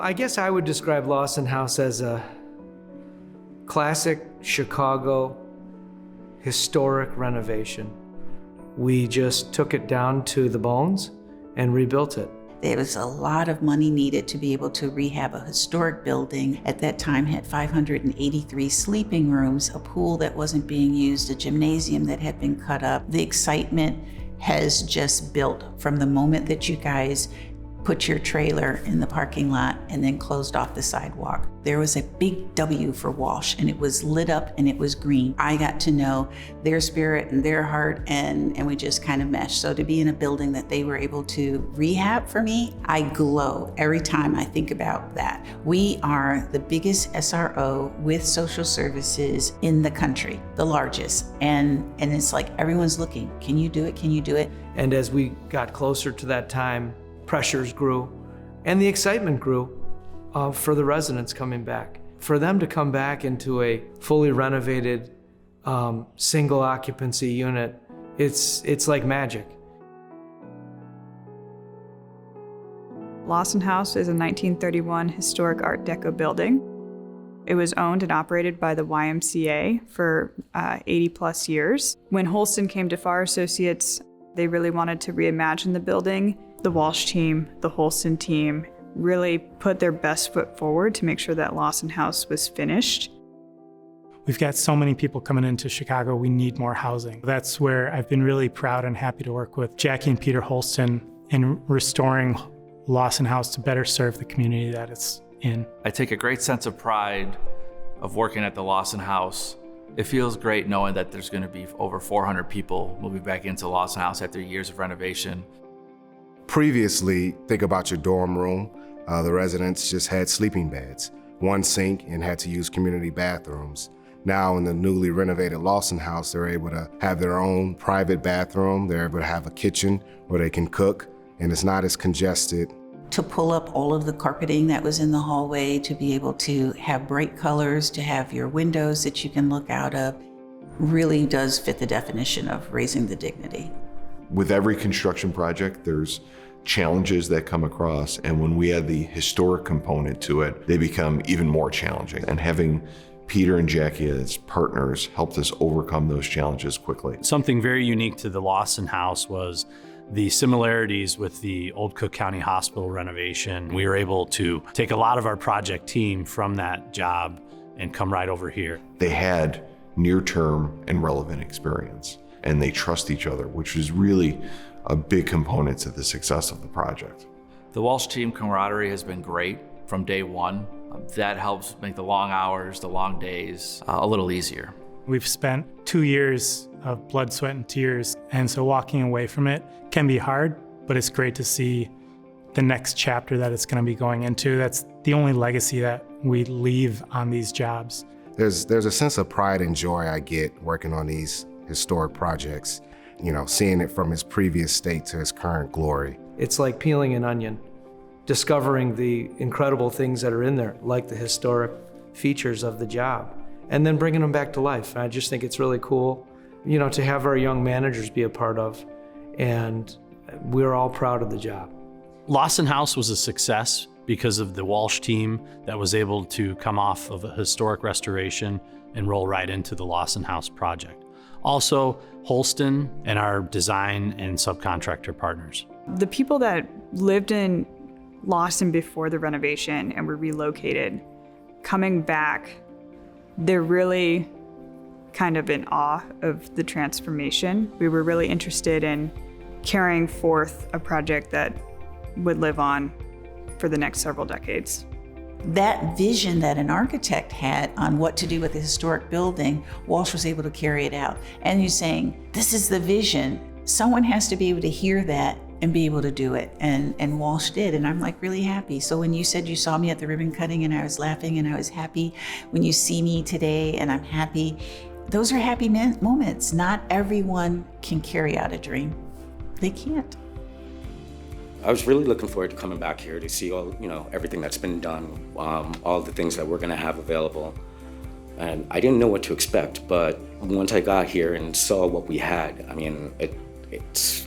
I guess I would describe Lawson House as a classic Chicago historic renovation. We just took it down to the bones and rebuilt it. There was a lot of money needed to be able to rehab a historic building. At that time had 583 sleeping rooms, a pool that wasn't being used, a gymnasium that had been cut up. The excitement has just built from the moment that you guys put your trailer in the parking lot and then closed off the sidewalk. There was a big W for Walsh, and it was lit up and it was green. I got to know their spirit and their heart, and we just kind of meshed. So to be in a building that they were able to rehab for me, I glow every time I think about that. We are the biggest SRO with social services in the country, the largest. And it's like everyone's looking, can you do it? Can you do it? And as we got closer to that time, pressures grew and the excitement grew for the residents coming back. For them to come back into a fully renovated single occupancy unit, it's like magic. Lawson House is a 1931 historic Art Deco building. It was owned and operated by the YMCA for 80 plus years. When Holsten came to Farr Associates, they really wanted to reimagine the building. The Walsh team, the Holsten team, really put their best foot forward to make sure that Lawson House was finished. We've got so many people coming into Chicago, we need more housing. That's where I've been really proud and happy to work with Jackie and Peter Holsten in restoring Lawson House to better serve the community that it's in. I take a great sense of pride of working at the Lawson House. It feels great knowing that there's going to be over 400 people moving back into Lawson House after years of renovation. Previously, think about your dorm room. The residents just had sleeping beds, one sink, and had to use community bathrooms. Now in the newly renovated Lawson House, they're able to have their own private bathroom. They're able to have a kitchen where they can cook, and it's not as congested. To pull up all of the carpeting that was in the hallway, to be able to have bright colors, to have your windows that you can look out of, really does fit the definition of raising the dignity. With every construction project, there's challenges that come across, and when we add the historic component to it, they become even more challenging. And having Peter and Jackie as partners helped us overcome those challenges quickly. Something very unique to the Lawson House was the similarities with the Old Cook County Hospital renovation. We were able to take a lot of our project team from that job and come right over here. They had near-term and relevant experience, and they trust each other, which is really a big component to the success of the project. The Walsh team camaraderie has been great from day one. That helps make the long hours, the long days a little easier. We've spent 2 years of blood, sweat, and tears, and so walking away from it can be hard, but it's great to see the next chapter that it's going to be going into. That's the only legacy that we leave on these jobs. There's a sense of pride and joy I get working on these historic projects, you know, seeing it from its previous state to its current glory. It's like peeling an onion, discovering the incredible things that are in there, like the historic features of the job, and then bringing them back to life. And I just think it's really cool, you know, to have our young managers be a part of, and we're all proud of the job. Lawson House was a success because of the Walsh team that was able to come off of a historic restoration and roll right into the Lawson House project. Also, Holsten and our design and subcontractor partners. The people that lived in Lawson before the renovation and were relocated, coming back, they're really kind of in awe of the transformation. We were really interested in carrying forth a project that would live on for the next several decades. That vision that an architect had on what to do with a historic building, Walsh was able to carry it out. And you're saying, this is the vision. Someone has to be able to hear that and be able to do it. And Walsh did, and I'm like really happy. So when you said you saw me at the ribbon cutting and I was laughing and I was happy, when you see me today and I'm happy, those are happy moments. Not everyone can carry out a dream. They can't. I was really looking forward to coming back here to see all, everything that's been done, all the things that we're gonna have available. And I didn't know what to expect, but once I got here and saw what we had, I mean, it's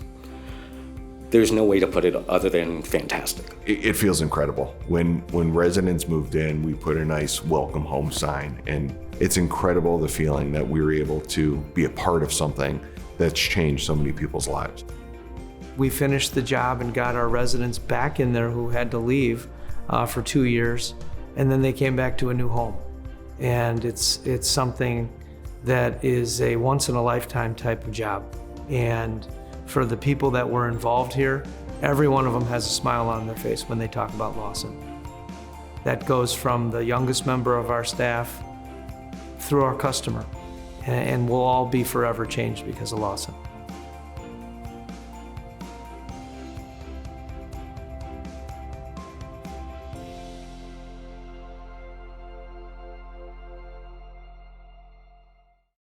there's no way to put it other than fantastic. It feels incredible. When residents moved in, we put a nice welcome home sign, and it's incredible the feeling that we were able to be a part of something that's changed so many people's lives. We finished the job and got our residents back in there who had to leave for 2 years, and then they came back to a new home. And it's something that is a once-in-a-lifetime type of job. And for the people that were involved here, every one of them has a smile on their face when they talk about Lawson. That goes from the youngest member of our staff through our customer. And we'll all be forever changed because of Lawson.